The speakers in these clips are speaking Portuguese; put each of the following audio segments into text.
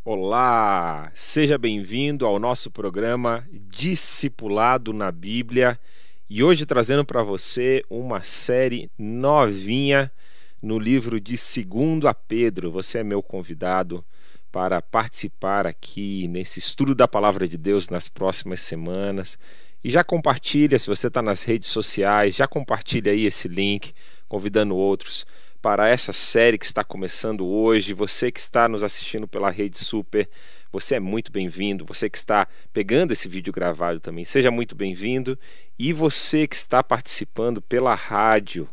Olá, seja bem-vindo ao nosso programa Discipulado na Bíblia e hoje trazendo para você uma série novinha no livro de 2 Pedro. Você é meu convidado para participar aqui nesse estudo da Palavra de Deus nas próximas semanas. E já compartilha, se você está nas redes sociais, já compartilha aí esse link, convidando outros para essa série que está começando hoje. Você que está nos assistindo pela Rede Super, você é muito bem-vindo. Você que está pegando esse vídeo gravado também, seja muito bem-vindo. E você que está participando pela rádio,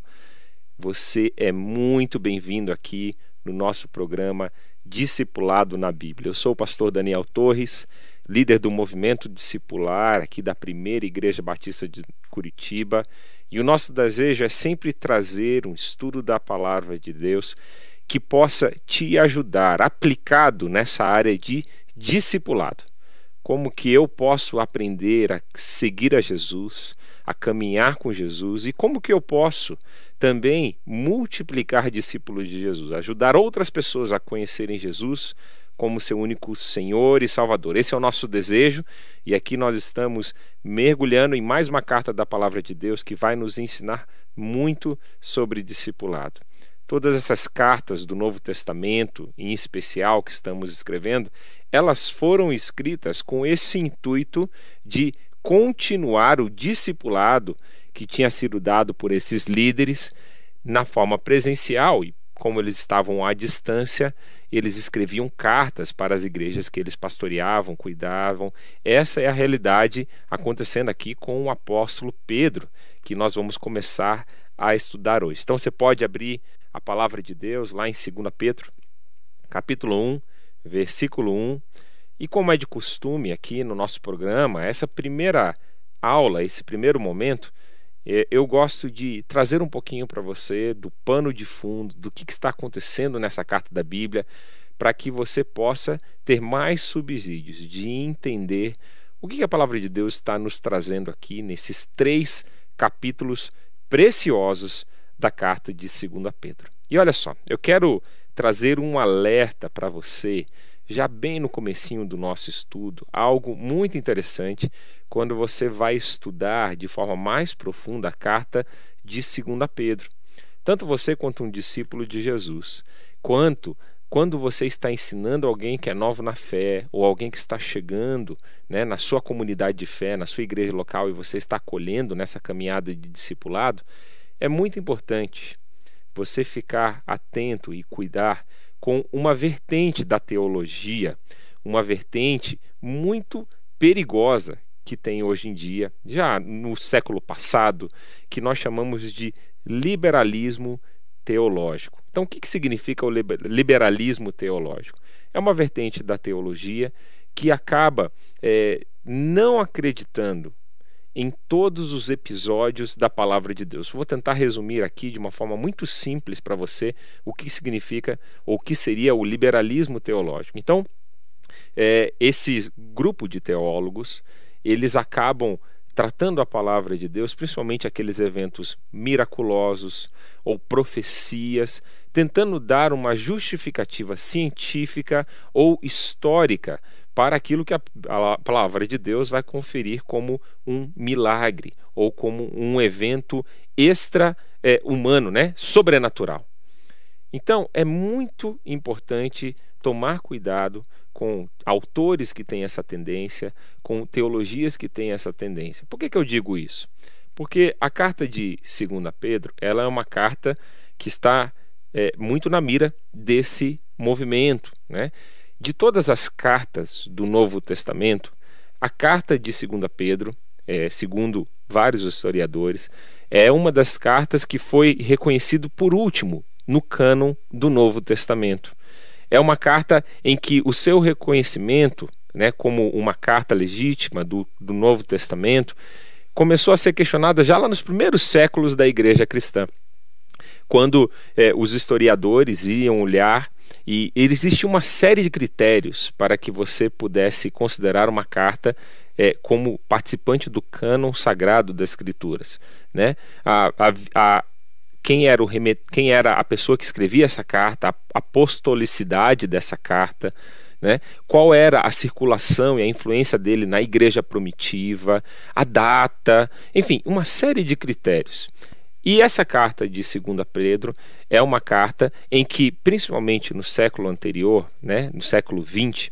você é muito bem-vindo aqui no nosso programa Discipulado na Bíblia. Eu sou o pastor Daniel Torres, líder do movimento discipular aqui da Primeira Igreja Batista de Curitiba. E o nosso desejo é sempre trazer um estudo da Palavra de Deus que possa te ajudar, aplicado nessa área de discipulado. Como que eu posso aprender a seguir a Jesus, a caminhar com Jesus, e como que eu posso também multiplicar discípulos de Jesus, ajudar outras pessoas a conhecerem Jesus como seu único Senhor e Salvador. Esse é o nosso desejo, e aqui nós estamos mergulhando em mais uma carta da Palavra de Deus que vai nos ensinar muito sobre discipulado. Todas essas cartas do Novo Testamento, em especial, que estamos escrevendo, elas foram escritas com esse intuito de continuar o discipulado que tinha sido dado por esses líderes na forma presencial, e como eles estavam à distância, eles escreviam cartas para as igrejas que eles pastoreavam, cuidavam. Essa é a realidade acontecendo aqui com o apóstolo Pedro, que nós vamos começar a estudar hoje. Então você pode abrir a palavra de Deus lá em 2 Pedro, capítulo 1, versículo 1. E como é de costume aqui no nosso programa, essa primeira aula, esse primeiro momento, eu gosto de trazer um pouquinho para você do pano de fundo, do que está acontecendo nessa carta da Bíblia, para que você possa ter mais subsídios de entender o que a palavra de Deus está nos trazendo aqui nesses 3 capítulos preciosos da carta de 2 Pedro. E olha só, eu quero trazer um alerta para você, já bem no comecinho do nosso estudo, algo muito interessante quando você vai estudar de forma mais profunda a carta de 2 Pedro. Tanto você quanto um discípulo de Jesus, quanto quando você está ensinando alguém que é novo na fé, ou alguém que está chegando, na sua comunidade de fé, na sua igreja local, e você está acolhendo nessa caminhada de discipulado, é muito importante você ficar atento e cuidar com uma vertente da teologia, uma vertente muito perigosa que tem hoje em dia, já no século passado, que nós chamamos de liberalismo teológico. Então, o que significa o liberalismo teológico? É uma vertente da teologia que acaba não acreditando em todos os episódios da Palavra de Deus. Vou tentar resumir aqui de uma forma muito simples para você o que significa ou o que seria o liberalismo teológico. Então, esse grupo de teólogos, eles acabam tratando a Palavra de Deus, principalmente aqueles eventos miraculosos ou profecias, tentando dar uma justificativa científica ou histórica para aquilo que a Palavra de Deus vai conferir como um milagre ou como um evento extra-humano, sobrenatural. Então, é muito importante tomar cuidado com autores que têm essa tendência, com teologias que têm essa tendência. Por que eu digo isso? Porque a carta de 2 Pedro, ela é uma carta que está muito na mira desse movimento, De todas as cartas do Novo Testamento, a carta de 2 Pedro, segundo vários historiadores, é uma das cartas que foi reconhecido por último no cânon do Novo Testamento. É uma carta em que o seu reconhecimento, como uma carta legítima do Novo Testamento, começou a ser questionada já lá nos primeiros séculos da Igreja Cristã, quando os historiadores iam olhar e existia uma série de critérios para que você pudesse considerar uma carta como participante do cânon sagrado das Escrituras. Quem era a pessoa que escrevia essa carta, a apostolicidade dessa carta, né? Qual era a circulação e a influência dele na igreja primitiva, a data, enfim, uma série de critérios. E essa carta de 2 Pedro é uma carta em que, principalmente no século anterior, né, no século XX,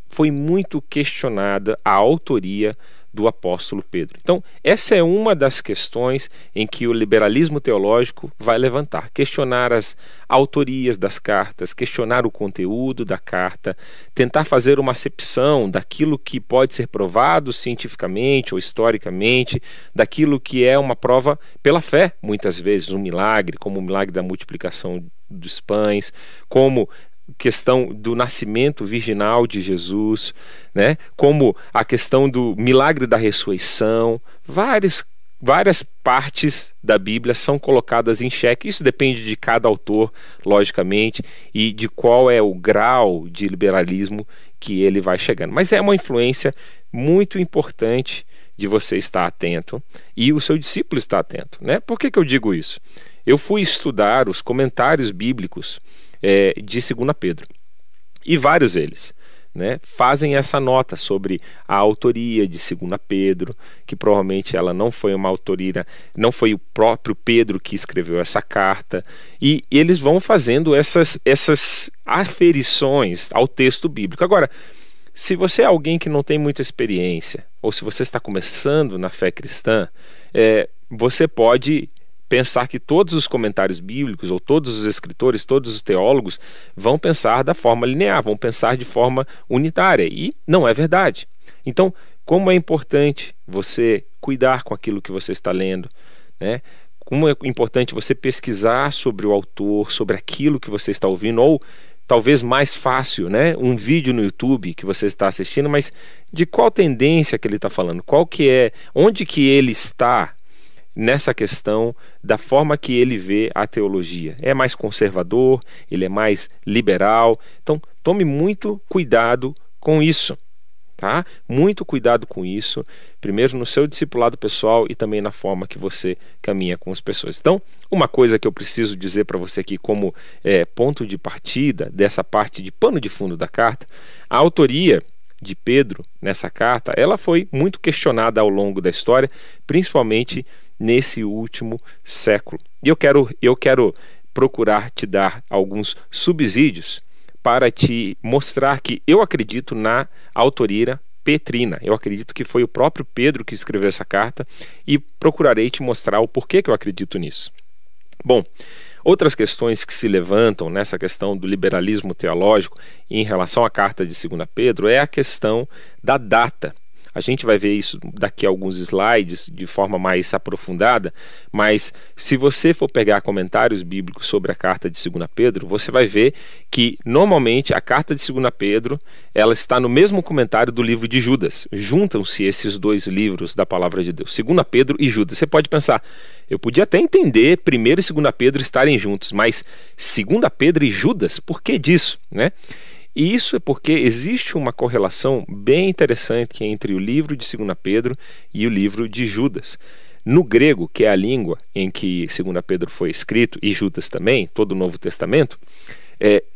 foi muito questionada a autoria do apóstolo Pedro. Então, essa é uma das questões em que o liberalismo teológico vai levantar, questionar as autorias das cartas, questionar o conteúdo da carta, tentar fazer uma acepção daquilo que pode ser provado cientificamente ou historicamente, daquilo que é uma prova pela fé, muitas vezes um milagre, como o milagre da multiplicação dos pães, como questão do nascimento virginal de Jesus, né? Como a questão do milagre da ressurreição, várias partes da Bíblia são colocadas em xeque. Isso depende de cada autor, logicamente, e de qual é o grau de liberalismo que ele vai chegando. Mas é uma influência muito importante de você estar atento e o seu discípulo estar atento, né? Por que eu digo isso? Eu fui estudar os comentários bíblicos de 2 Pedro. E vários deles, né, fazem essa nota sobre a autoria de 2 Pedro, que provavelmente ela não foi uma autoria, não foi o próprio Pedro que escreveu essa carta, e eles vão fazendo essas aferições ao texto bíblico. Agora, se você é alguém que não tem muita experiência, ou se você está começando na fé cristã, você pode pensar que todos os comentários bíblicos, ou todos os escritores, todos os teólogos vão pensar da forma linear, vão pensar de forma unitária, e não é verdade. Então, como é importante você cuidar com aquilo que você está lendo, né? Como é importante você pesquisar sobre o autor, sobre aquilo que você está ouvindo, ou talvez mais fácil, né? Um vídeo no YouTube que você está assistindo, mas de qual tendência que ele está falando, qual que é, onde que ele está nessa questão da forma que ele vê a teologia. É mais conservador, ele é mais liberal. Então, tome muito cuidado com isso, tá? Muito cuidado com isso, primeiro no seu discipulado pessoal e também na forma que você caminha com as pessoas. Então, uma coisa que eu preciso dizer para você aqui como ponto de partida dessa parte de pano de fundo da carta, a autoria de Pedro nessa carta, ela foi muito questionada ao longo da história, principalmente nesse último século. E eu quero procurar te dar alguns subsídios para te mostrar que eu acredito na autoria petrina. Eu acredito que foi o próprio Pedro que escreveu essa carta e procurarei te mostrar o porquê que eu acredito nisso. Bom, outras questões que se levantam nessa questão do liberalismo teológico em relação à carta de 2 Pedro é a questão da data. A gente vai ver isso daqui a alguns slides de forma mais aprofundada, mas se você for pegar comentários bíblicos sobre a carta de 2 Pedro, você vai ver que normalmente a carta de 2 Pedro ela está no mesmo comentário do livro de Judas. Juntam-se esses dois livros da palavra de Deus, 2 Pedro e Judas. Você pode pensar, eu podia até entender 1 e 2 Pedro estarem juntos, mas 2 Pedro e Judas, por que disso, né? E isso é porque existe uma correlação bem interessante entre o livro de 2 Pedro e o livro de Judas. No grego, que é a língua em que 2 Pedro foi escrito, e Judas também, todo o Novo Testamento,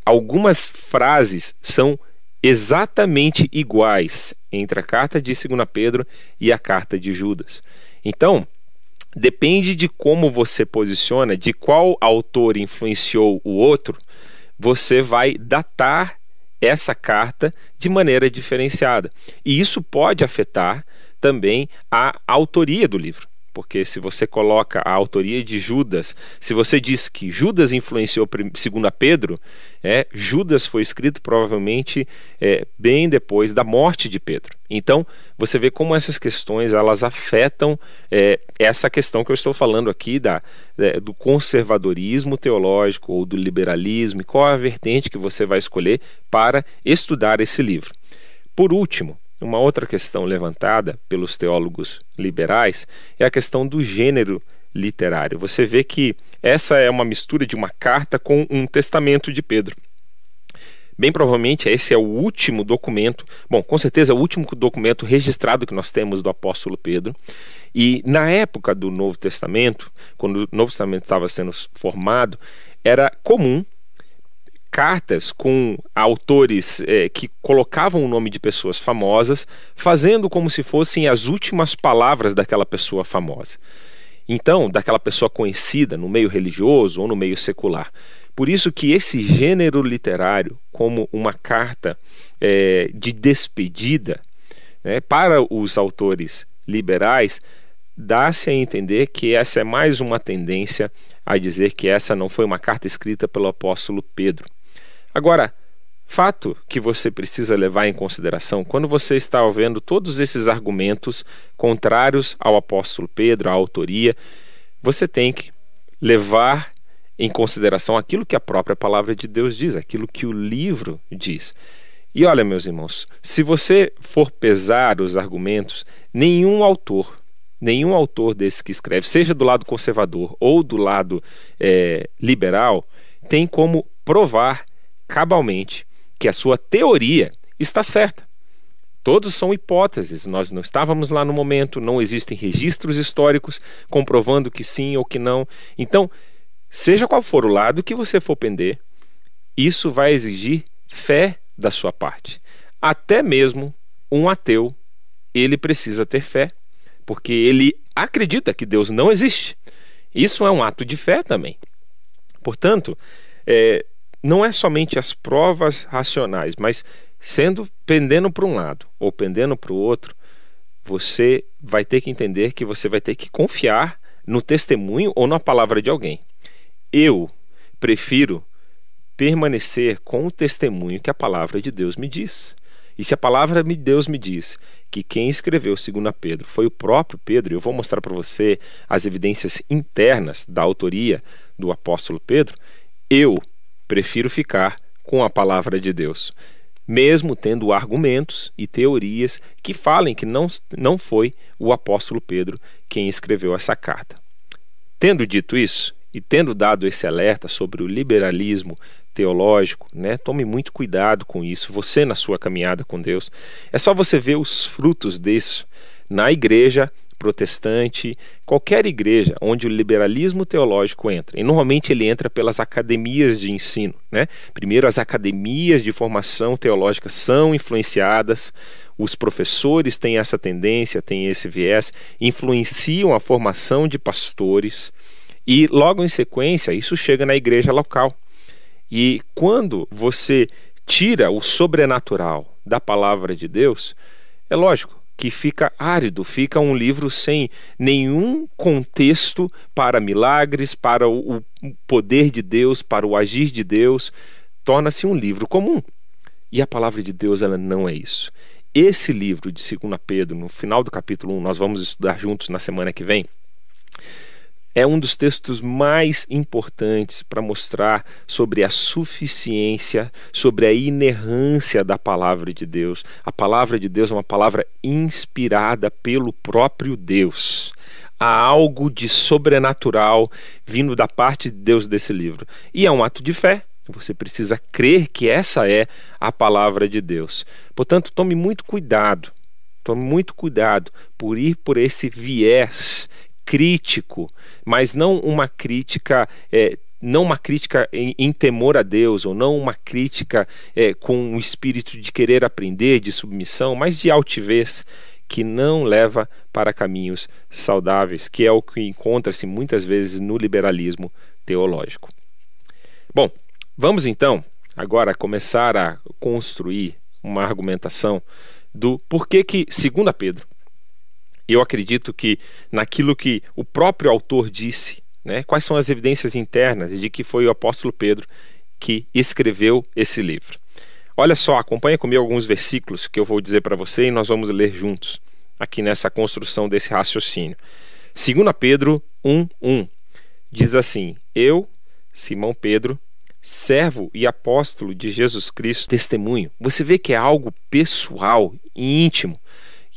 algumas frases são exatamente iguais entre a carta de 2 Pedro e a carta de Judas. Então, depende de como você posiciona, de qual autor influenciou o outro, você vai datar essa carta de maneira diferenciada. E isso pode afetar também a autoria do livro. Porque se você coloca a autoria de Judas, se você diz que Judas influenciou 2 Pedro, Judas foi escrito provavelmente bem depois da morte de Pedro. Então, você vê como essas questões elas afetam essa questão que eu estou falando aqui do conservadorismo teológico ou do liberalismo, e qual é a vertente que você vai escolher para estudar esse livro. Por último, uma outra questão levantada pelos teólogos liberais é a questão do gênero literário. Você vê que essa é uma mistura de uma carta com um testamento de Pedro. Bem provavelmente esse é o último documento, bom, com certeza é o último documento registrado que nós temos do apóstolo Pedro. E na época do Novo Testamento, quando o Novo Testamento estava sendo formado, era comum cartas com autores que colocavam o nome de pessoas famosas, fazendo como se fossem as últimas palavras daquela pessoa famosa. Então, daquela pessoa conhecida no meio religioso ou no meio secular. Por isso que esse gênero literário, como uma carta de despedida, né, para os autores liberais, dá-se a entender que essa é mais uma tendência a dizer que essa não foi uma carta escrita pelo apóstolo Pedro. Agora, fato que você precisa levar em consideração quando você está ouvindo todos esses argumentos contrários ao apóstolo Pedro, à autoria, você tem que levar em consideração aquilo que a própria palavra de Deus diz, aquilo que o livro diz. E olha, meus irmãos, se você for pesar os argumentos, nenhum autor desse que escreve, seja do lado conservador ou do lado liberal, tem como provar cabalmente que a sua teoria está certa. Todos são hipóteses, nós não estávamos lá no momento, não existem registros históricos comprovando que sim ou que não. Então, seja qual for o lado que você for pender, isso vai exigir fé da sua parte. Até mesmo um ateu, ele precisa ter fé, porque ele acredita que Deus não existe. Isso é um ato de fé também. Portanto, não é somente as provas racionais, mas pendendo para um lado ou pendendo para o outro, você vai ter que entender que você vai ter que confiar no testemunho ou na palavra de alguém. Eu prefiro permanecer com o testemunho que a palavra de Deus me diz. E se a palavra de Deus me diz que quem escreveu 2 Pedro foi o próprio Pedro, eu vou mostrar para você as evidências internas da autoria do apóstolo Pedro, eu prefiro ficar com a palavra de Deus, mesmo tendo argumentos e teorias que falem que não foi o apóstolo Pedro quem escreveu essa carta. Tendo dito isso, e tendo dado esse alerta sobre o liberalismo teológico, né, tome muito cuidado com isso, você na sua caminhada com Deus. É só você ver os frutos disso na igreja protestante, qualquer igreja onde o liberalismo teológico entra. E normalmente ele entra pelas academias de ensino, né? Primeiro, as academias de formação teológica são influenciadas, os professores têm essa tendência, têm esse viés, influenciam a formação de pastores. E logo em sequência, isso chega na igreja local. E quando você tira o sobrenatural da palavra de Deus, é lógico que fica árido, fica um livro sem nenhum contexto para milagres, para o poder de Deus, para o agir de Deus. Torna-se um livro comum. E a palavra de Deus, ela não é isso. Esse livro de 2 Pedro, no final do capítulo 1, nós vamos estudar juntos na semana que vem, é um dos textos mais importantes para mostrar sobre a suficiência, sobre a inerrância da palavra de Deus. A palavra de Deus é uma palavra inspirada pelo próprio Deus. Há algo de sobrenatural vindo da parte de Deus desse livro. E é um ato de fé. Você precisa crer que essa é a palavra de Deus. Portanto, tome muito cuidado por ir por esse viés crítico, mas não uma crítica em temor a Deus, ou não uma crítica com o espírito de querer aprender, de submissão, mas de altivez, que não leva para caminhos saudáveis, que é o que encontra-se muitas vezes no liberalismo teológico. Bom, vamos então agora começar a construir uma argumentação do porquê que, segundo Pedro, eu acredito que naquilo que o próprio autor disse, né, quais são as evidências internas de que foi o apóstolo Pedro que escreveu esse livro. Olha só, acompanha comigo alguns versículos que eu vou dizer para você e nós vamos ler juntos aqui nessa construção desse raciocínio. 2 Pedro 1:1 diz assim: Eu, Simão Pedro, servo e apóstolo de Jesus Cristo, testemunho. Você vê que é algo pessoal e íntimo.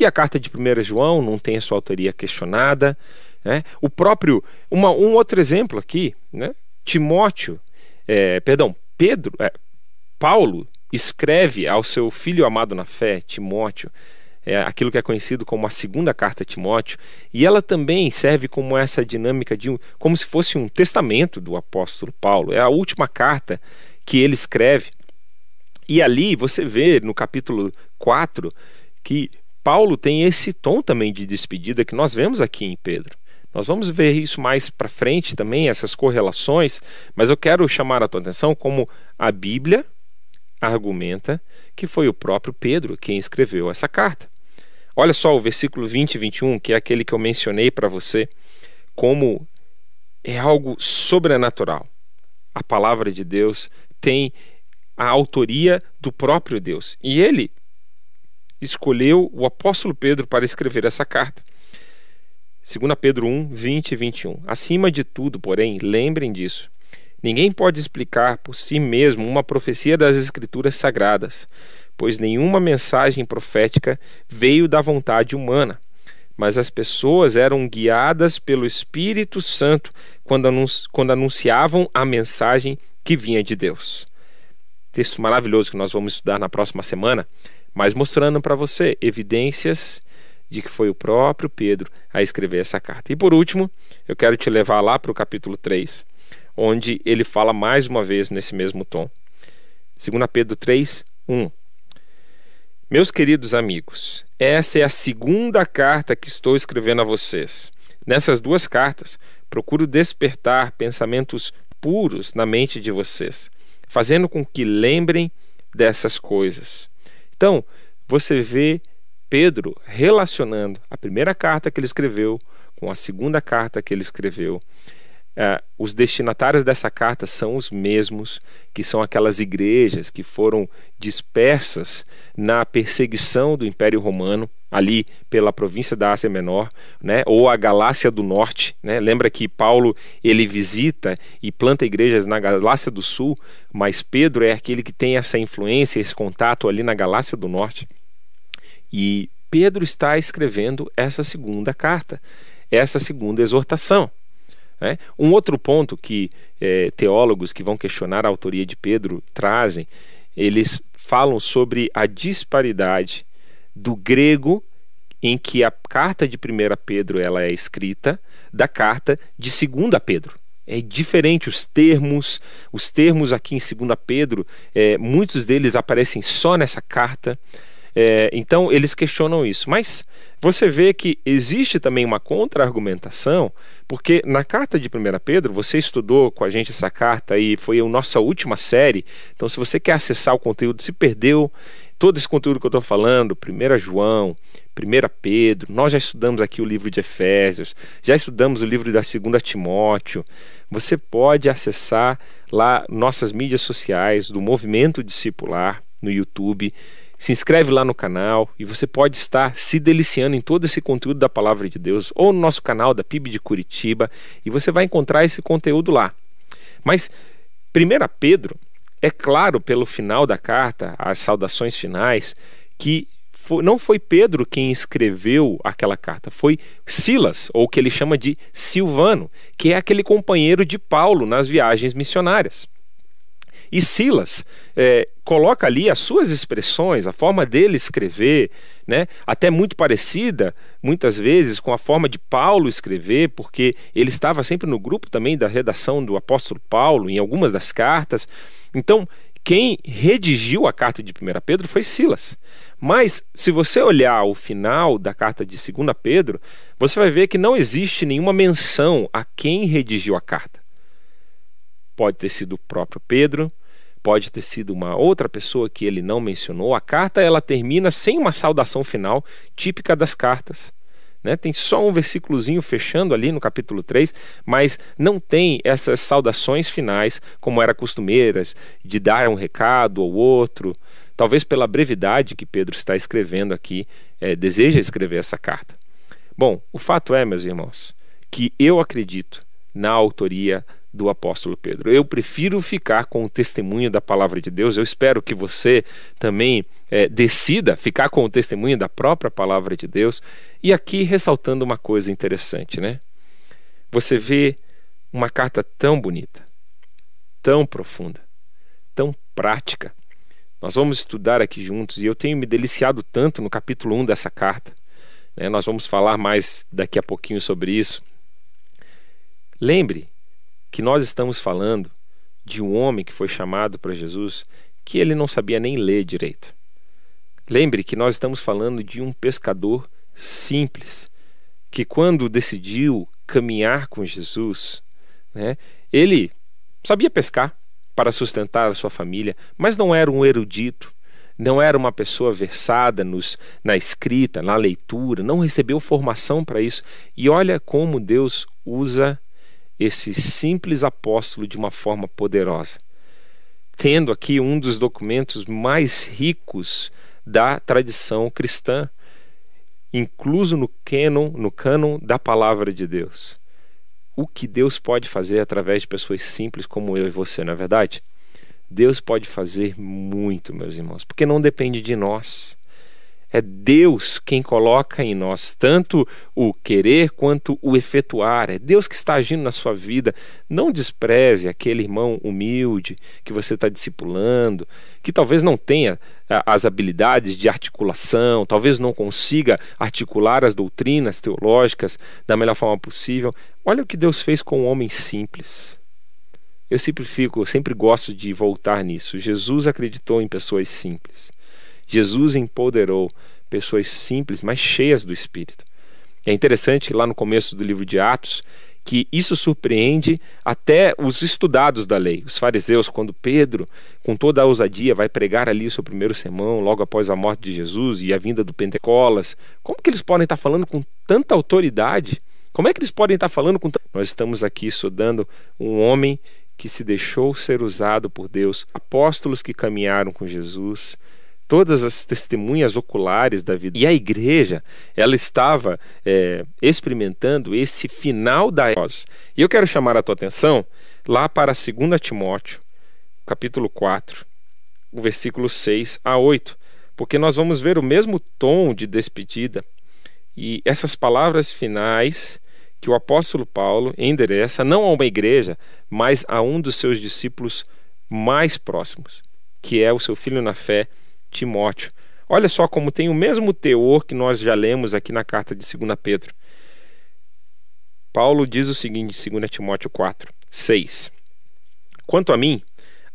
E a carta de 1 João não tem a sua autoria questionada, né? Um outro exemplo aqui, né? Paulo escreve ao seu filho amado na fé, Timóteo, aquilo que é conhecido como a segunda carta a Timóteo, e ela também serve como essa dinâmica como se fosse um testamento do apóstolo Paulo. É a última carta que ele escreve. E ali você vê no capítulo 4 que Paulo tem esse tom também de despedida que nós vemos aqui em Pedro. Nós vamos ver isso mais para frente também, essas correlações, mas eu quero chamar a tua atenção como a Bíblia argumenta que foi o próprio Pedro quem escreveu essa carta. Olha só o versículo 20 e 21, que é aquele que eu mencionei para você, como é algo sobrenatural. A palavra de Deus tem a autoria do próprio Deus. E ele escolheu o apóstolo Pedro para escrever essa carta. 2 Pedro 1, 20 e 21. Acima de tudo, porém, lembrem disso. Ninguém pode explicar por si mesmo uma profecia das Escrituras Sagradas, pois nenhuma mensagem profética veio da vontade humana, mas as pessoas eram guiadas pelo Espírito Santo quando anunciavam a mensagem que vinha de Deus. Texto maravilhoso que nós vamos estudar na próxima semana, mas mostrando para você evidências de que foi o próprio Pedro a escrever essa carta. E por último, eu quero te levar lá para o capítulo 3, onde ele fala mais uma vez nesse mesmo tom. 2 Pedro 3, 1. Meus queridos amigos, essa é a segunda carta que estou escrevendo a vocês. Nessas duas cartas, procuro despertar pensamentos puros na mente de vocês, fazendo com que lembrem dessas coisas. Então, você vê Pedro relacionando a primeira carta que ele escreveu com a segunda carta que ele escreveu. Os destinatários dessa carta são os mesmos, que são aquelas igrejas que foram dispersas na perseguição do Império Romano, ali pela província da Ásia Menor, né, ou a Galácia do Norte, né? Lembra que Paulo ele visita e planta igrejas na Galácia do Sul, mas Pedro é aquele que tem essa influência, esse contato ali na Galácia do Norte. E Pedro está escrevendo essa segunda carta, essa segunda exortação. Um outro ponto que teólogos que vão questionar a autoria de Pedro trazem, eles falam sobre a disparidade do grego em que a carta de 1 Pedro ela é escrita da carta de 2 Pedro. É diferente os termos aqui em 2 Pedro, muitos deles aparecem só nessa carta. Então eles questionam isso, mas você vê que existe também uma contra-argumentação, porque na carta de 1 Pedro, você estudou com a gente essa carta e foi a nossa última série, então se você quer acessar o conteúdo, se perdeu todo esse conteúdo que eu estou falando, 1 João, 1 Pedro, nós já estudamos aqui o livro de Efésios, já estudamos o livro da 2 Timóteo, você pode acessar lá nossas mídias sociais do Movimento Discipular no YouTube. Se inscreve lá no canal e você pode estar se deliciando em todo esse conteúdo da Palavra de Deus, ou no nosso canal da PIB de Curitiba, e você vai encontrar esse conteúdo lá. Mas 1 Pedro, é claro pelo final da carta, as saudações finais, que não foi Pedro quem escreveu aquela carta, foi Silas, ou o que ele chama de Silvano, que é aquele companheiro de Paulo nas viagens missionárias. E Silas coloca ali as suas expressões, a forma dele escrever, né, até muito parecida, muitas vezes, com a forma de Paulo escrever, porque ele estava sempre no grupo também da redação do apóstolo Paulo, em algumas das cartas. Então, quem redigiu a carta de 1 Pedro foi Silas. Mas, se você olhar o final da carta de 2 Pedro, você vai ver que não existe nenhuma menção a quem redigiu a carta. Pode ter sido o próprio Pedro, pode ter sido uma outra pessoa que ele não mencionou. A carta ela termina sem uma saudação final típica das cartas, né? Tem só um versículozinho fechando ali no capítulo 3, mas não tem essas saudações finais como eram costumeiras, de dar um recado ou outro. Talvez pela brevidade que Pedro está escrevendo aqui, deseja escrever essa carta. Bom, o fato é, meus irmãos, que eu acredito na autoria do apóstolo Pedro. Eu prefiro ficar com o testemunho da palavra de Deus. Eu espero que você também decida ficar com o testemunho da própria palavra de Deus. E aqui ressaltando uma coisa interessante, né? Você vê uma carta tão bonita, tão profunda, tão prática. Nós vamos estudar aqui juntos e eu tenho me deliciado tanto no capítulo 1 dessa carta, né? Nós vamos falar mais daqui a pouquinho sobre isso. Lembre que nós estamos falando de um homem que foi chamado para Jesus que ele não sabia nem ler direito. Lembre que nós estamos falando de um pescador simples, que quando decidiu caminhar com Jesus, ele sabia pescar para sustentar a sua família, mas não era um erudito, não era uma pessoa versada na escrita, na leitura, não recebeu formação para isso. E olha como Deus usa esse simples apóstolo de uma forma poderosa, tendo aqui um dos documentos mais ricos da tradição cristã, incluso no cânon da palavra de Deus. O que Deus pode fazer através de pessoas simples como eu e você, não é verdade? Deus pode fazer muito, meus irmãos, porque não depende de nós. É Deus quem coloca em nós tanto o querer quanto o efetuar. É Deus que está agindo na sua vida. Não despreze aquele irmão humilde que você está discipulando, que talvez não tenha as habilidades de articulação, talvez não consiga articular as doutrinas teológicas da melhor forma possível. Olha o que Deus fez com um homem simples. Eu sempre gosto de voltar nisso. Jesus acreditou em pessoas simples. Jesus empoderou pessoas simples, mas cheias do Espírito. É interessante que lá no começo do livro de Atos, que isso surpreende até os estudados da lei, os fariseus, quando Pedro, com toda a ousadia, vai pregar ali o seu primeiro sermão, logo após a morte de Jesus e a vinda do Pentecostes. Como que eles podem estar falando com tanta autoridade? Como é que eles podem estar falando com... Nós estamos aqui estudando um homem que se deixou ser usado por Deus, apóstolos que caminharam com Jesus, todas as testemunhas oculares da vida. E a igreja, ela estava experimentando esse final da era. E eu quero chamar a tua atenção lá para 2 Timóteo, capítulo 4, o versículo 6 a 8, porque nós vamos ver o mesmo tom de despedida e essas palavras finais que o apóstolo Paulo endereça não a uma igreja, mas a um dos seus discípulos mais próximos, que é o seu filho na fé, Timóteo. Olha só como tem o mesmo teor que nós já lemos aqui na carta de 2 Pedro. Paulo diz o seguinte em 2 Timóteo 4, 6. Quanto a mim,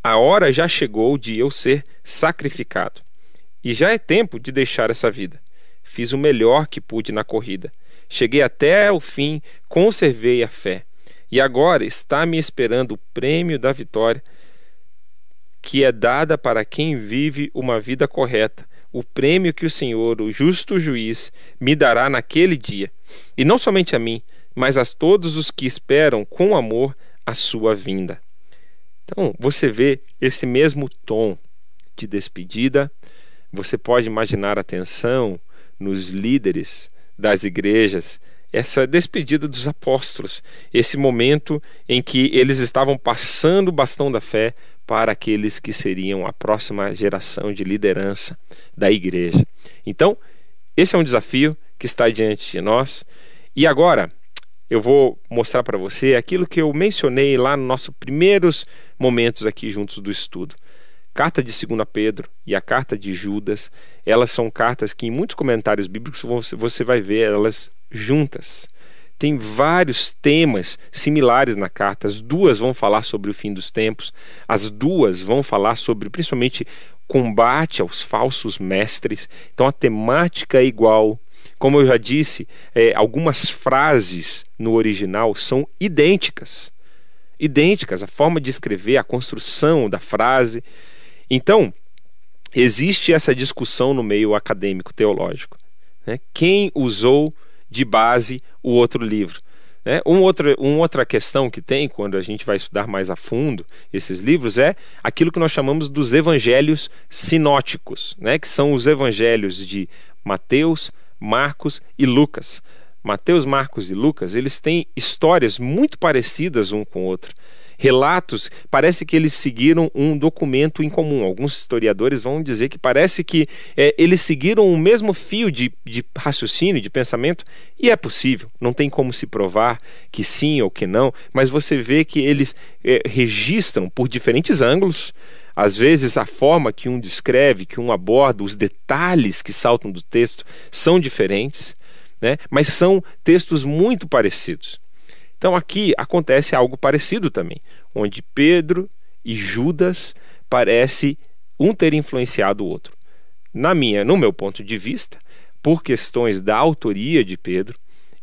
a hora já chegou de eu ser sacrificado, e já é tempo de deixar essa vida. Fiz o melhor que pude na corrida. Cheguei até o fim, conservei a fé. E agora está me esperando o prêmio da vitória, que é dada para quem vive uma vida correta, o prêmio que o Senhor, o justo juiz, me dará naquele dia, e não somente a mim, mas a todos os que esperam com amor a sua vinda. Então, você vê esse mesmo tom de despedida. Você pode imaginar a tensão nos líderes das igrejas, essa despedida dos apóstolos, esse momento em que eles estavam passando o bastão da fé para aqueles que seriam a próxima geração de liderança da igreja. Então, esse é um desafio que está diante de nós. E agora, eu vou mostrar para você aquilo que eu mencionei lá nos nossos primeiros momentos aqui juntos do estudo. Carta de 2 Pedro e a carta de Judas, elas são cartas que em muitos comentários bíblicos você vai ver elas juntas. Tem vários temas similares na carta. As duas vão falar sobre o fim dos tempos. As duas vão falar sobre, principalmente, combate aos falsos mestres. Então a temática é igual. Como eu já disse, algumas frases no original são idênticas. Idênticas, a forma de escrever, a construção da frase. Então, existe essa discussão no meio acadêmico teológico, né? Quem usou de base o outro livro, né? Uma outra questão que tem quando a gente vai estudar mais a fundo esses livros é aquilo que nós chamamos dos evangelhos sinóticos, né? Que são os evangelhos de Mateus, Marcos e Lucas. Mateus, Marcos e Lucas, eles têm histórias muito parecidas um com o outro. Relatos, parece que eles seguiram um documento em comum. Alguns historiadores vão dizer que parece que eles seguiram o mesmo fio de raciocínio, de pensamento, e é possível, não tem como se provar que sim ou que não, mas você vê que eles registram por diferentes ângulos. Às vezes a forma que um descreve, que um aborda, os detalhes que saltam do texto são diferentes, né? Mas são textos muito parecidos. Então aqui acontece algo parecido também, onde Pedro e Judas parece um ter influenciado o outro. No meu ponto de vista, por questões da autoria de Pedro,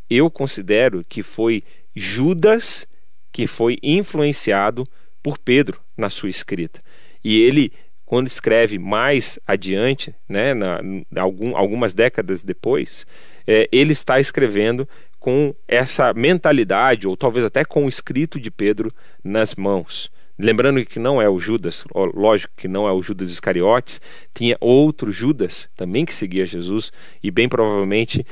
eu considero que foi Judas que foi influenciado por Pedro na sua escrita. E ele, quando escreve mais adiante, né, algumas décadas depois, ele está escrevendo com essa mentalidade, ou talvez até com o escrito de Pedro nas mãos. Lembrando que não é o Judas, lógico que não é o Judas Iscariotes, tinha outro Judas também que seguia Jesus, e bem provavelmente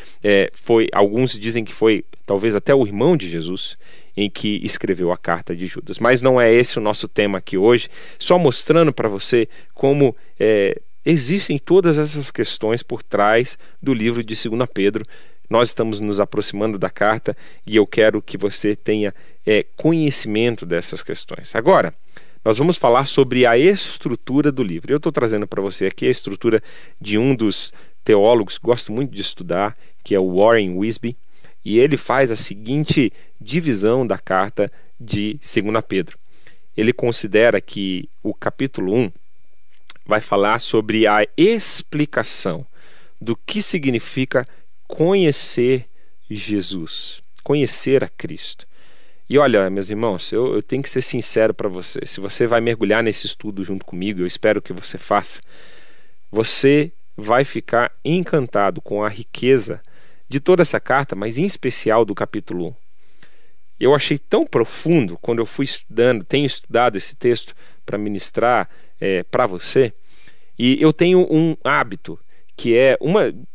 alguns dizem que foi talvez até o irmão de Jesus em que escreveu a carta de Judas. Mas não é esse o nosso tema aqui hoje, só mostrando para você como existem todas essas questões por trás do livro de 2 Pedro. Nós estamos nos aproximando da carta e eu quero que você tenha conhecimento dessas questões. Agora, nós vamos falar sobre a estrutura do livro. Eu estou trazendo para você aqui a estrutura de um dos teólogos que gosto muito de estudar, que é o Warren Wiersbe, e ele faz a seguinte divisão da carta de 2 Pedro. Ele considera que o capítulo 1 vai falar sobre a explicação do que significa conhecer Jesus, conhecer a Cristo. E olha, meus irmãos, eu tenho que ser sincero para você. Se você vai mergulhar nesse estudo junto comigo, eu espero que você faça, você vai ficar encantado com a riqueza de toda essa carta, mas em especial do capítulo 1. Eu achei tão profundo quando eu fui estudando, tenho estudado esse texto para ministrar para você, e eu tenho um hábito que é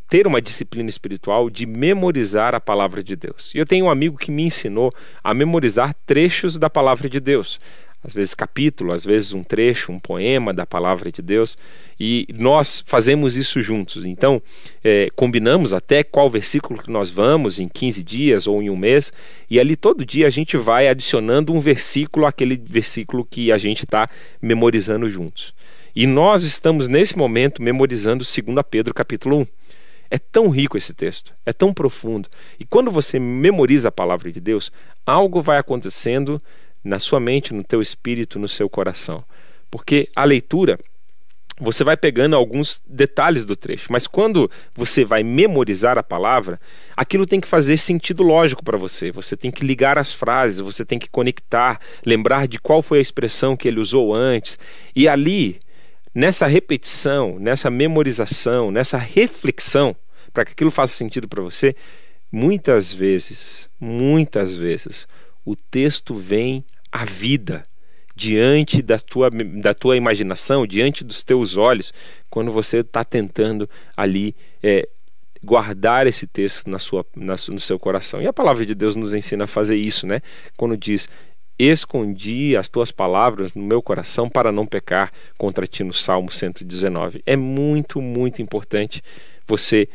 ter uma disciplina espiritual de memorizar a palavra de Deus. E eu tenho um amigo que me ensinou a memorizar trechos da palavra de Deus. Às vezes capítulo, às vezes um trecho, um poema da palavra de Deus. E nós fazemos isso juntos. Então, combinamos até qual versículo que nós vamos em 15 dias ou em um mês. E ali todo dia a gente vai adicionando um versículo àquele versículo que a gente está memorizando juntos. E nós estamos nesse momento memorizando 2 Pedro capítulo 1. É tão rico esse texto, é tão profundo. E quando você memoriza a palavra de Deus, algo vai acontecendo na sua mente, no teu espírito, no seu coração. Porque a leitura, você vai pegando alguns detalhes do trecho, mas quando você vai memorizar a palavra, aquilo tem que fazer sentido lógico para você. Você tem que ligar as frases, você tem que conectar, lembrar de qual foi a expressão que ele usou antes. E ali, nessa repetição, nessa memorização, nessa reflexão, para que aquilo faça sentido para você, muitas vezes, o texto vem à vida diante da tua imaginação, diante dos teus olhos, quando você está tentando ali guardar esse texto no seu coração. E a palavra de Deus nos ensina a fazer isso, né? Quando diz: escondi as tuas palavras no meu coração para não pecar contra ti, no Salmo 119. É muito, muito importante você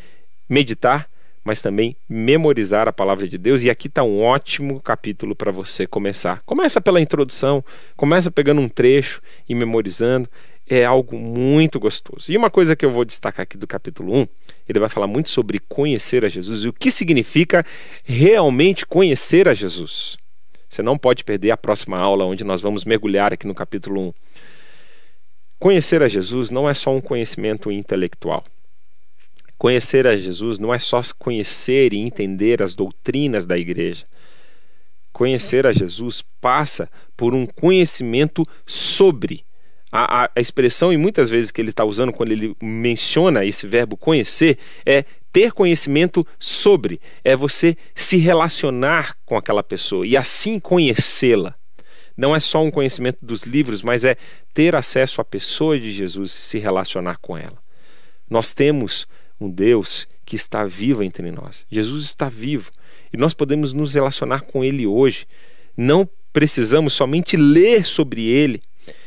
meditar, mas também memorizar a palavra de Deus. E aqui está um ótimo capítulo para você começar. Começa pela introdução, começa pegando um trecho e memorizando. É algo muito gostoso. E uma coisa que eu vou destacar aqui do capítulo 1, ele vai falar muito sobre conhecer a Jesus e o que significa realmente conhecer a Jesus. Você não pode perder a próxima aula, onde nós vamos mergulhar aqui no capítulo 1. Conhecer a Jesus não é só um conhecimento intelectual. Conhecer a Jesus não é só conhecer e entender as doutrinas da igreja. Conhecer a Jesus passa por um conhecimento sobre. A expressão, e muitas vezes que ele está usando quando ele menciona esse verbo conhecer, é ter conhecimento sobre, é você se relacionar com aquela pessoa e assim conhecê-la. Não é só um conhecimento dos livros, mas é ter acesso à pessoa de Jesus e se relacionar com ela. Nós temos um Deus que está vivo entre nós. Jesus está vivo e nós podemos nos relacionar com Ele hoje. Não precisamos somente ler sobre Ele,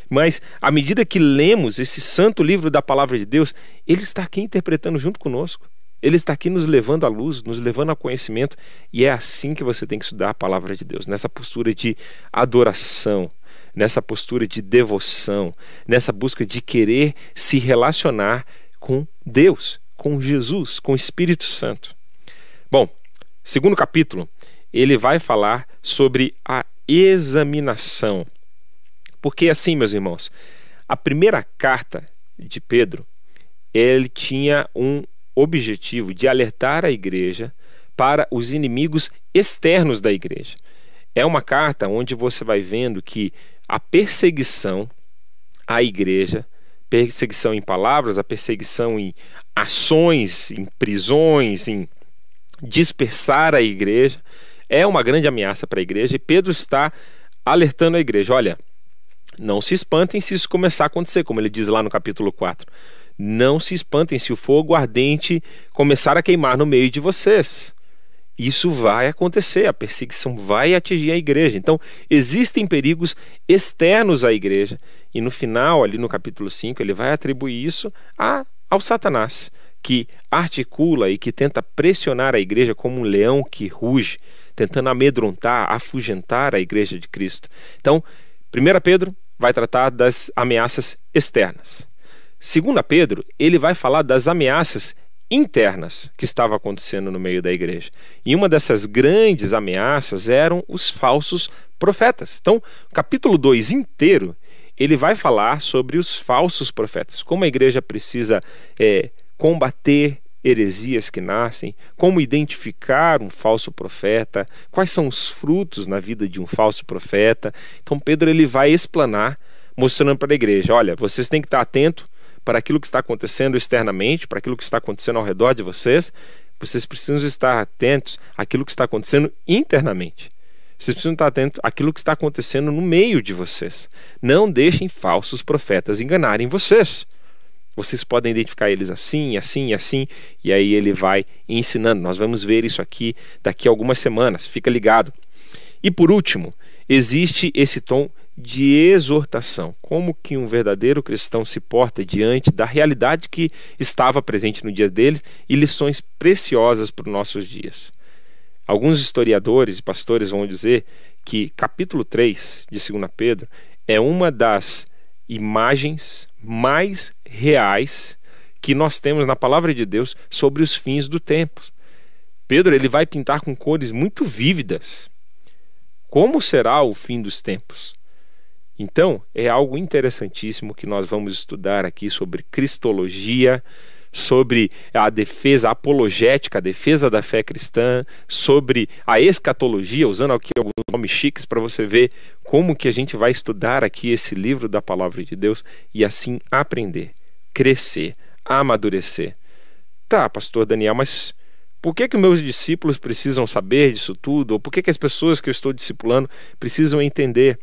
mas à medida que lemos esse santo livro da palavra de Deus, Ele está aqui interpretando junto conosco. Ele está aqui nos levando à luz, nos levando ao conhecimento, e é assim que você tem que estudar a palavra de Deus, nessa postura de adoração, nessa postura de devoção, nessa busca de querer se relacionar com Deus, com Jesus, com o Espírito Santo. Bom, segundo capítulo, ele vai falar sobre a examinação Porque assim, meus irmãos, a primeira carta de Pedro, ele tinha um objetivo de alertar a igreja para os inimigos externos da igreja. É uma carta onde você vai vendo que a perseguição à igreja, perseguição em palavras, a perseguição em ações, em prisões, em dispersar a igreja, é uma grande ameaça para a igreja, e Pedro está alertando a igreja: olha, não se espantem se isso começar a acontecer, como ele diz lá no capítulo 4. Não se espantem se o fogo ardente começar a queimar no meio de vocês. Isso vai acontecer, a perseguição vai atingir a igreja. Então, existem perigos externos à igreja, e no final, ali no capítulo 5, ele vai atribuir isso ao Satanás, que articula e que tenta pressionar a igreja como um leão que ruge, tentando amedrontar, afugentar a igreja de Cristo. Então, 1 Pedro vai tratar das ameaças externas. 2 Pedro, ele vai falar das ameaças internas que estavam acontecendo no meio da igreja. E uma dessas grandes ameaças eram os falsos profetas. Então, o capítulo 2 inteiro, ele vai falar sobre os falsos profetas, como a igreja precisa combater heresias que nascem, como identificar um falso profeta, quais são os frutos na vida de um falso profeta. Então Pedro ele vai explanar, mostrando para a igreja: olha, vocês têm que estar atentos para aquilo que está acontecendo externamente, para aquilo que está acontecendo ao redor de vocês. Vocês precisam estar atentos àquilo que está acontecendo internamente. Vocês precisam estar atentos àquilo que está acontecendo no meio de vocês. Não deixem falsos profetas enganarem vocês. Vocês podem identificar eles assim, assim, assim, e aí ele vai ensinando. Nós vamos ver isso aqui daqui a algumas semanas, fica ligado. E por último, existe esse tom de exortação. Como que um verdadeiro cristão se porta diante da realidade que estava presente no dia deles, e lições preciosas para os nossos dias. Alguns historiadores e pastores vão dizer que capítulo 3 de 2 Pedro é uma das imagens mais reais que nós temos na palavra de Deus sobre os fins do tempo. Pedro ele vai pintar com cores muito vívidas como será o fim dos tempos. Então, é algo interessantíssimo que nós vamos estudar aqui sobre cristologia, sobre a defesa apologética, a defesa da fé cristã, sobre a escatologia, usando aqui alguns nomes chiques para você ver como que a gente vai estudar aqui esse livro da palavra de Deus e assim aprender, crescer, amadurecer. Tá, pastor Daniel, mas por que meus discípulos precisam saber disso tudo? Ou por que as pessoas que eu estou discipulando precisam entender?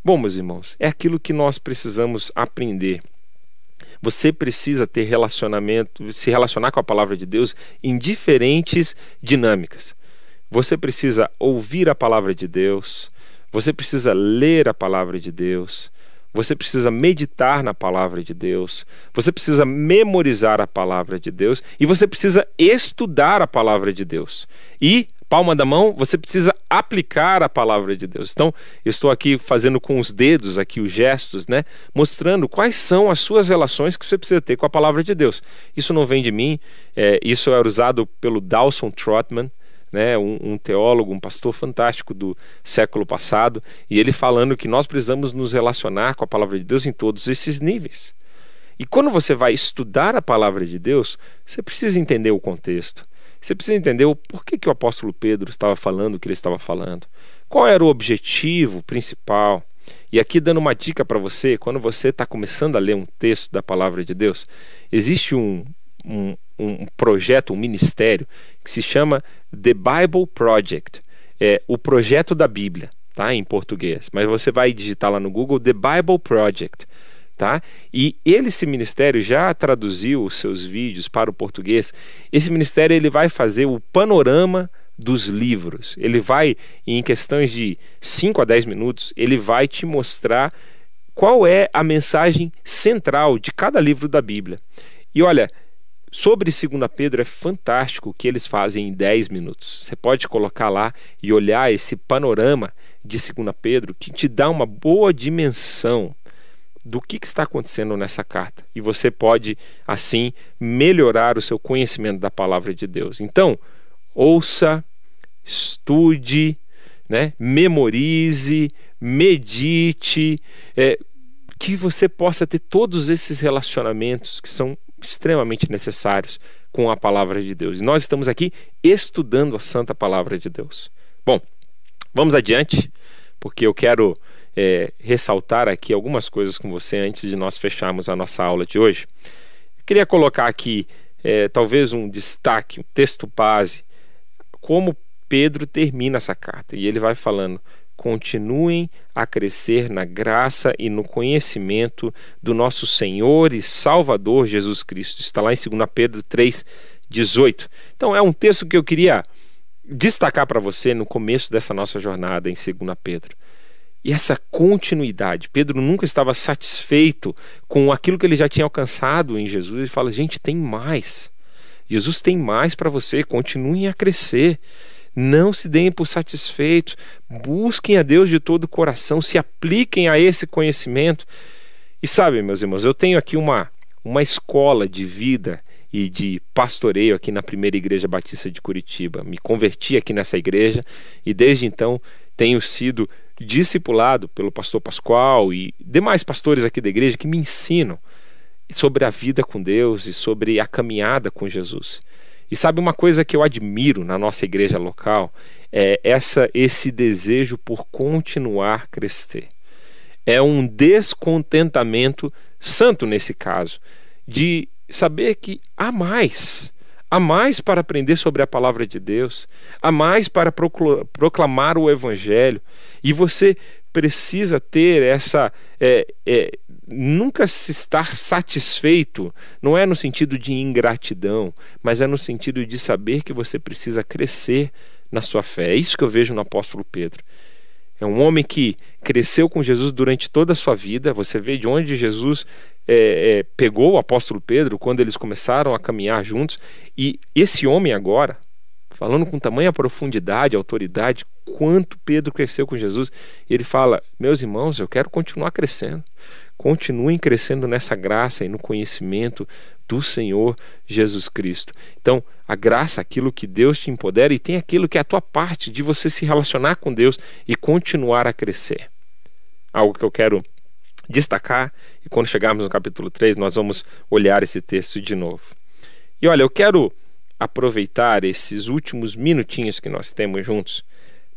Bom, meus irmãos, é aquilo que nós precisamos aprender. Você precisa ter relacionamento, se relacionar com a palavra de Deus em diferentes dinâmicas. Você precisa ouvir a palavra de Deus, você precisa ler a palavra de Deus, você precisa meditar na palavra de Deus, você precisa memorizar a palavra de Deus e você precisa estudar a palavra de Deus. E, palma da mão, você precisa aplicar a palavra de Deus. Então, eu estou aqui fazendo com os dedos, aqui os gestos, né? Mostrando quais são as suas relações que você precisa ter com a palavra de Deus. Isso não vem de mim, isso é usado pelo Dawson Trotman, né? Um teólogo, um pastor fantástico do século passado, e ele falando que nós precisamos nos relacionar com a palavra de Deus em todos esses níveis. E quando você vai estudar a palavra de Deus, você precisa entender o contexto. Você precisa entender o porquê que o apóstolo Pedro estava falando o que ele estava falando. Qual era o objetivo principal? E aqui dando uma dica para você, quando você está começando a ler um texto da palavra de Deus, existe um projeto, um ministério que se chama The Bible Project. É o projeto da Bíblia, tá? Em português. Mas você vai digitar lá no Google The Bible Project. Tá? E esse ministério já traduziu os seus vídeos para o português. Esse ministério ele vai fazer o panorama dos livros. Ele vai, em questões de 5 a 10 minutos, ele vai te mostrar qual é a mensagem central de cada livro da Bíblia. E olha, sobre 2 Pedro é fantástico o que eles fazem em 10 minutos. Você pode colocar lá e olhar esse panorama de 2 Pedro que te dá uma boa dimensão do que está acontecendo nessa carta. E você pode, assim, melhorar o seu conhecimento da palavra de Deus. Então, ouça, estude, né? Memorize, medite, que você possa ter todos esses relacionamentos que são extremamente necessários com a palavra de Deus. E nós estamos aqui estudando a santa palavra de Deus. Bom, vamos adiante, porque eu quero ressaltar aqui algumas coisas com você antes de nós fecharmos a nossa aula de hoje. Eu queria colocar aqui talvez um destaque, um texto base, como Pedro termina essa carta. E ele vai falando: continuem a crescer na graça e no conhecimento do nosso Senhor e Salvador Jesus Cristo. Está lá em 2 Pedro 3,18. Então é um texto que eu queria destacar para você no começo dessa nossa jornada em 2 Pedro. E essa continuidade, Pedro nunca estava satisfeito com aquilo que ele já tinha alcançado em Jesus. Ele fala: gente, tem mais. Jesus tem mais para você, continuem a crescer. Não se deem por satisfeitos, busquem a Deus de todo o coração, se apliquem a esse conhecimento. E sabe, meus irmãos, eu tenho aqui uma escola de vida e de pastoreio aqui na Primeira Igreja Batista de Curitiba. Me converti aqui nessa igreja e desde então tenho sido discipulado pelo pastor Pascoal e demais pastores aqui da igreja que me ensinam sobre a vida com Deus e sobre a caminhada com Jesus. E sabe uma coisa que eu admiro na nossa igreja local? É esse desejo por continuar a crescer. É um descontentamento santo nesse caso, de saber que há mais para aprender sobre a palavra de Deus, há mais para proclamar o Evangelho, e você precisa ter nunca se estar satisfeito, não é no sentido de ingratidão, mas é no sentido de saber que você precisa crescer na sua fé. É isso que eu vejo no apóstolo Pedro. É um homem que cresceu com Jesus durante toda a sua vida. Você vê de onde Jesus pegou o apóstolo Pedro quando eles começaram a caminhar juntos. E esse homem agora, falando com tamanha profundidade, autoridade, quanto Pedro cresceu com Jesus, ele fala: meus irmãos, eu quero continuar crescendo. Continuem crescendo nessa graça e no conhecimento do Senhor Jesus Cristo. Então, a graça, aquilo que Deus te empodera, e tem aquilo que é a tua parte de você se relacionar com Deus e continuar a crescer. Algo que eu quero destacar, e quando chegarmos no capítulo 3, nós vamos olhar esse texto de novo. E olha, eu quero aproveitar esses últimos minutinhos que nós temos juntos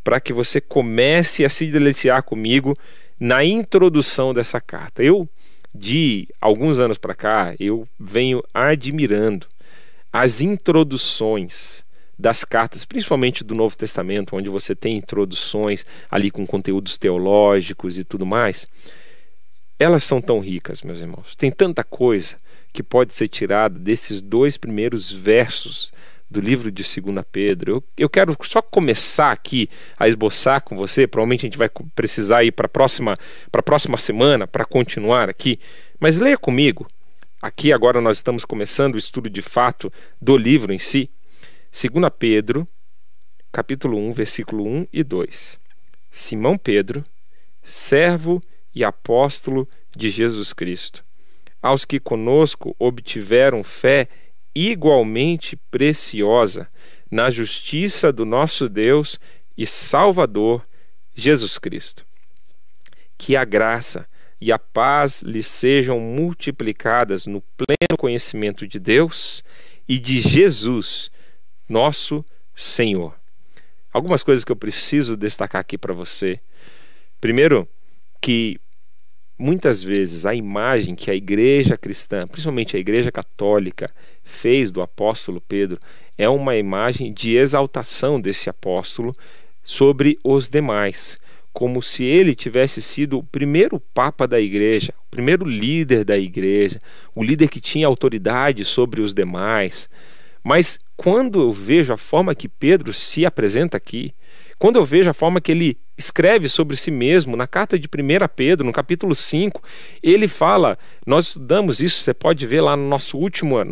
para que você comece a se deliciar comigo na introdução dessa carta. Eu, de alguns anos para cá, eu venho admirando as introduções das cartas, principalmente do Novo Testamento, onde você tem introduções ali com conteúdos teológicos e tudo mais. Elas são tão ricas, meus irmãos. Tem tanta coisa que pode ser tirada desses 2 primeiros versos do livro de 2 Pedro. Eu quero só começar aqui a esboçar com você. Provavelmente a gente vai precisar ir para a próxima semana para continuar aqui, mas leia comigo. Aqui agora nós estamos começando o estudo de fato do livro em si. 2 Pedro, capítulo 1, versículo 1 e 2. Simão Pedro, servo e apóstolo de Jesus Cristo, aos que conosco obtiveram fé igualmente preciosa na justiça do nosso Deus e Salvador Jesus Cristo. Que a graça e a paz lhes sejam multiplicadas no pleno conhecimento de Deus e de Jesus, nosso Senhor. Algumas coisas que eu preciso destacar aqui para você. Primeiro, que muitas vezes a imagem que a igreja cristã, principalmente a igreja católica, fez do apóstolo Pedro é uma imagem de exaltação desse apóstolo sobre os demais, como se ele tivesse sido o primeiro papa da igreja, o primeiro líder da igreja, o líder que tinha autoridade sobre os demais. Mas quando eu vejo a forma que Pedro se apresenta aqui, quando eu vejo a forma que ele escreve sobre si mesmo, na carta de 1 Pedro, no capítulo 5, ele fala, nós estudamos isso, você pode ver lá na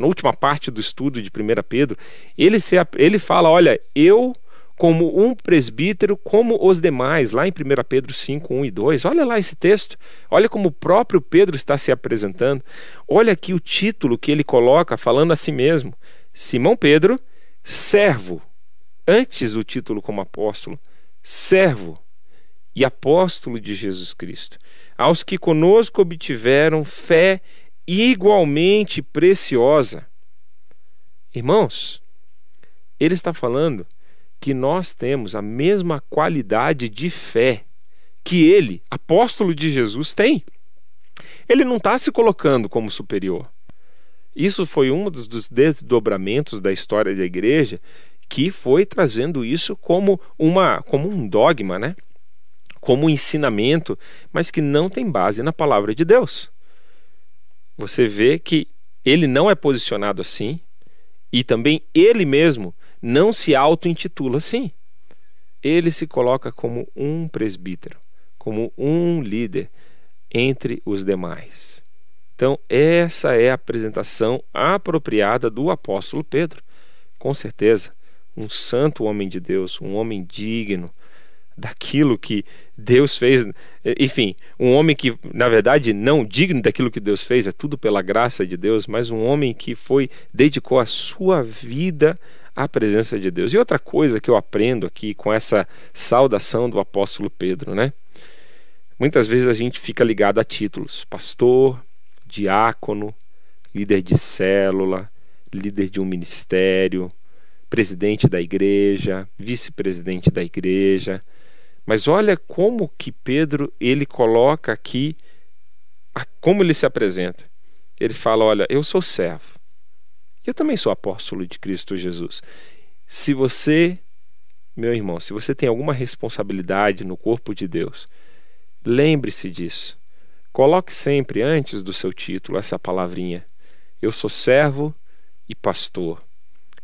última parte do estudo de 1 Pedro, ele fala, olha, eu como um presbítero, como os demais, lá em 1 Pedro 5, 1 e 2, olha lá esse texto, olha como o próprio Pedro está se apresentando, olha aqui o título que ele coloca falando a si mesmo, Simão Pedro, servo, antes o título como apóstolo, servo e apóstolo de Jesus Cristo, aos que conosco obtiveram fé igualmente preciosa. Irmãos, ele está falando que nós temos a mesma qualidade de fé que ele, apóstolo de Jesus, tem. Ele não está se colocando como superior. Isso foi um dos desdobramentos da história da igreja, que foi trazendo isso como um dogma, né? Como um ensinamento, mas que não tem base na palavra de Deus. Você vê que ele não é posicionado assim, e também ele mesmo não se auto-intitula assim. Ele se coloca como um presbítero, como um líder entre os demais. Então, essa é a apresentação apropriada do apóstolo Pedro. Com certeza, um santo homem de Deus, um homem digno daquilo que Deus fez. Enfim, um homem que, na verdade, não digno daquilo que Deus fez, é tudo pela graça de Deus, mas um homem que dedicou a sua vida à presença de Deus. E outra coisa que eu aprendo aqui com essa saudação do apóstolo Pedro, né? Muitas vezes a gente fica ligado a títulos: pastor, diácono, líder de célula, líder de um ministério, presidente da igreja, vice-presidente da igreja. Mas olha como que Pedro, ele coloca aqui, como ele se apresenta. Ele fala: olha, eu sou servo. Eu também sou apóstolo de Cristo Jesus. Se você, meu irmão, se você tem alguma responsabilidade no corpo de Deus, lembre-se disso. Coloque sempre antes do seu título essa palavrinha: eu sou servo e pastor.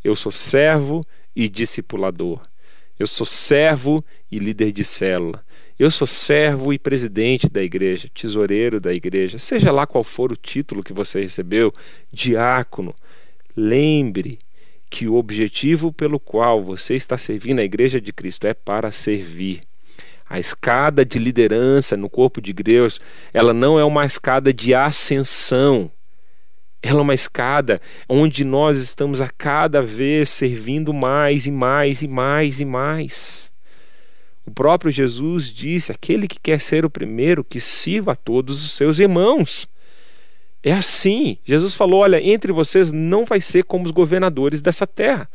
Eu sou servo e discipulador. Eu sou servo e líder de célula. Eu sou servo e presidente da igreja, tesoureiro da igreja. Seja lá qual for o título que você recebeu, diácono. Lembre que o objetivo pelo qual você está servindo a igreja de Cristo é para servir. A escada de liderança no corpo de Deus, ela não é uma escada de ascensão. Ela é uma escada onde nós estamos a cada vez servindo mais e mais e mais e mais. O próprio Jesus disse: aquele que quer ser o primeiro, que sirva a todos os seus irmãos. É assim. Jesus falou: olha, entre vocês não vai ser como os governadores dessa terra,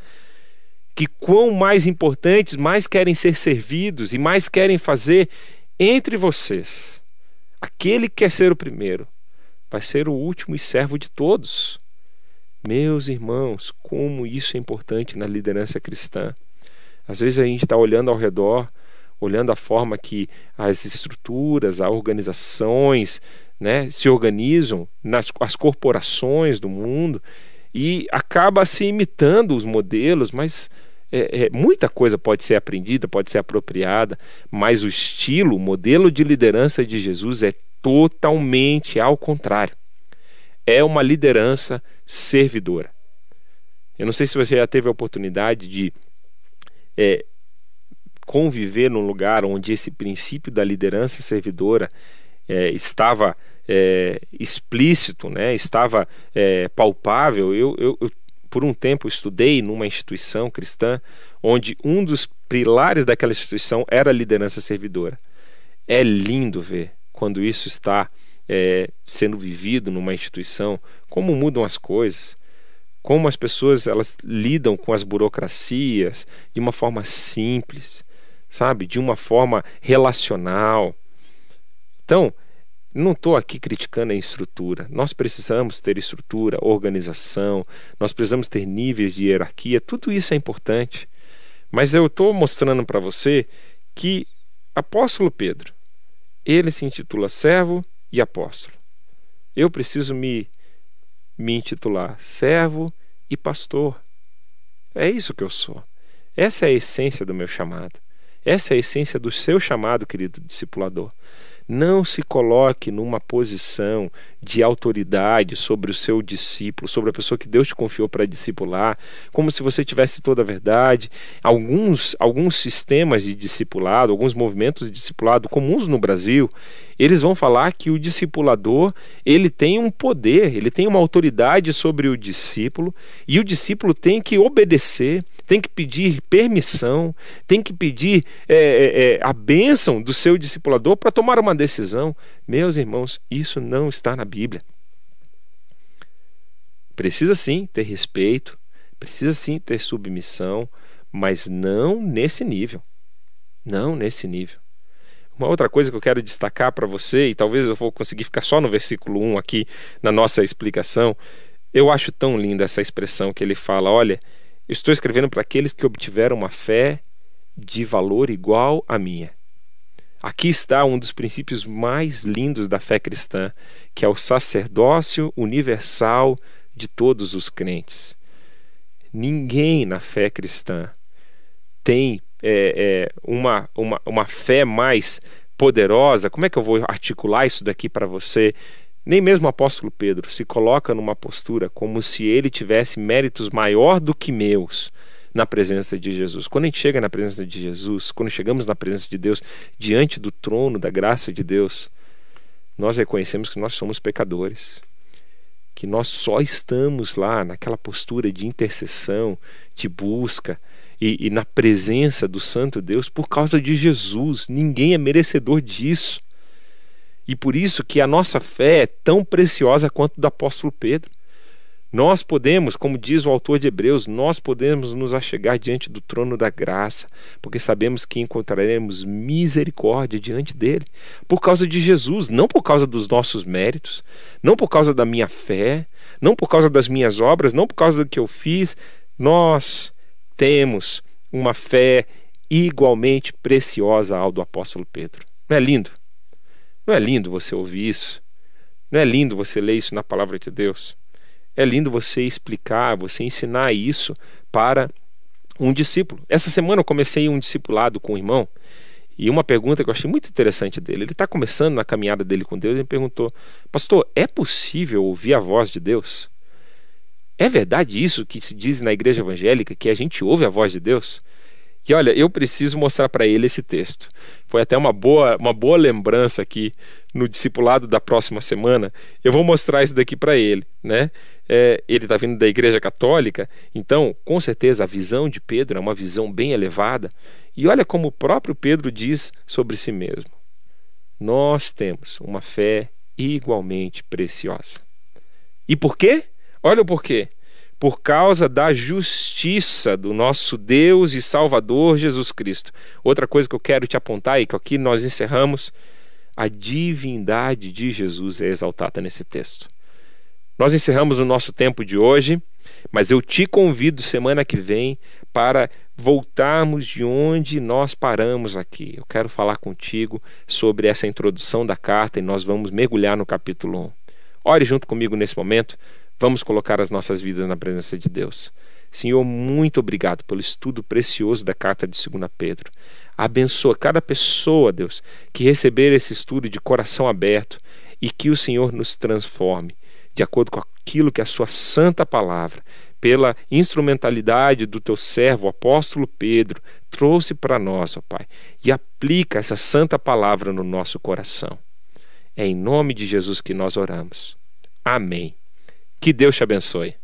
que quão mais importantes, mais querem ser servidos e mais querem fazer entre vocês. Aquele que quer ser o primeiro vai ser o último e servo de todos. Meus irmãos, como isso é importante na liderança cristã. Às vezes a gente está olhando ao redor, olhando a forma que as estruturas, as organizações, né, se organizam, as corporações do mundo, e acaba se imitando os modelos, mas muita coisa pode ser aprendida, pode ser apropriada, mas o estilo, o modelo de liderança de Jesus é totalmente ao contrário. É uma liderança servidora. Eu não sei se você já teve a oportunidade de conviver num lugar onde esse princípio da liderança servidora estava explícito, né? Estava palpável. Eu, por um tempo, estudei numa instituição cristã onde um dos pilares daquela instituição era a liderança servidora. É lindo ver quando isso está sendo vivido numa instituição, como mudam as coisas, como as pessoas elas lidam com as burocracias de uma forma simples, sabe? De uma forma relacional. Então, não estou aqui criticando a estrutura. Nós precisamos ter estrutura, organização, nós precisamos ter níveis de hierarquia, tudo isso é importante. Mas eu estou mostrando para você que apóstolo Pedro, ele se intitula servo e apóstolo. Eu preciso me intitular servo e pastor. É isso que eu sou. Essa é a essência do meu chamado. Essa é a essência do seu chamado, querido discipulador. Não se coloque numa posição de autoridade sobre o seu discípulo, sobre a pessoa que Deus te confiou para discipular, como se você tivesse toda a verdade. Alguns sistemas de discipulado, alguns movimentos de discipulado comuns no Brasil, eles vão falar que o discipulador, ele tem um poder, ele tem uma autoridade sobre o discípulo, e o discípulo tem que obedecer, tem que pedir permissão, tem que pedir a bênção do seu discipulador para tomar uma decisão. Meus irmãos, isso não está na Bíblia. Precisa sim ter respeito, precisa sim ter submissão, mas não nesse nível. Não nesse nível. Uma outra coisa que eu quero destacar para você, e talvez eu vou conseguir ficar só no versículo 1 aqui na nossa explicação, eu acho tão linda essa expressão que ele fala: olha, eu estou escrevendo para aqueles que obtiveram uma fé de valor igual à minha. Aqui está um dos princípios mais lindos da fé cristã, que é o sacerdócio universal de todos os crentes. Ninguém na fé cristã tem uma fé mais poderosa. Como é que eu vou articular isso daqui para você? Nem mesmo o apóstolo Pedro se coloca numa postura como se ele tivesse méritos maior do que meus na presença de Jesus. Quando a gente chega na presença de Jesus, quando chegamos na presença de Deus, diante do trono da graça de Deus, nós reconhecemos que nós somos pecadores, que nós só estamos lá naquela postura de intercessão, de busca e na presença do Santo Deus por causa de Jesus. Ninguém é merecedor disso. E por isso que a nossa fé é tão preciosa quanto do apóstolo Pedro. Nós podemos, como diz o autor de Hebreus, nós podemos nos achegar diante do trono da graça, porque sabemos que encontraremos misericórdia diante dele, por causa de Jesus, não por causa dos nossos méritos, não por causa da minha fé, não por causa das minhas obras, não por causa do que eu fiz. Nós temos uma fé igualmente preciosa ao do apóstolo Pedro. Não é lindo? Não é lindo você ouvir isso? Não é lindo você ler isso na palavra de Deus? É lindo você explicar, você ensinar isso para um discípulo. Essa semana eu comecei um discipulado com um irmão, e uma pergunta que eu achei muito interessante dele. Ele está começando na caminhada dele com Deus e ele perguntou: pastor, é possível ouvir a voz de Deus? É verdade isso que se diz na igreja evangélica, que a gente ouve a voz de Deus? E olha, eu preciso mostrar para ele esse texto. Foi até uma boa lembrança aqui no discipulado da próxima semana. Eu vou mostrar isso daqui para ele, né? Ele está vindo da igreja católica, então com certeza a visão de Pedro é uma visão bem elevada. E olha como o próprio Pedro diz sobre si mesmo: nós temos uma fé igualmente preciosa. E por quê? Olha o porquê. Por causa da justiça do nosso Deus e Salvador Jesus Cristo. Outra coisa que eu quero te apontar e que aqui nós encerramos: a divindade de Jesus é exaltada nesse texto. Nós encerramos o nosso tempo de hoje, mas eu te convido semana que vem para voltarmos de onde nós paramos aqui. Eu quero falar contigo sobre essa introdução da carta e nós vamos mergulhar no capítulo 1. Ore junto comigo nesse momento. Vamos colocar as nossas vidas na presença de Deus. Senhor, muito obrigado pelo estudo precioso da carta de 2 Pedro. Abençoa cada pessoa, Deus, que receber esse estudo de coração aberto, e que o Senhor nos transforme de acordo com aquilo que a sua santa palavra, pela instrumentalidade do teu servo, o apóstolo Pedro, trouxe para nós, ó Pai, e aplica essa santa palavra no nosso coração. É em nome de Jesus que nós oramos. Amém. Que Deus te abençoe.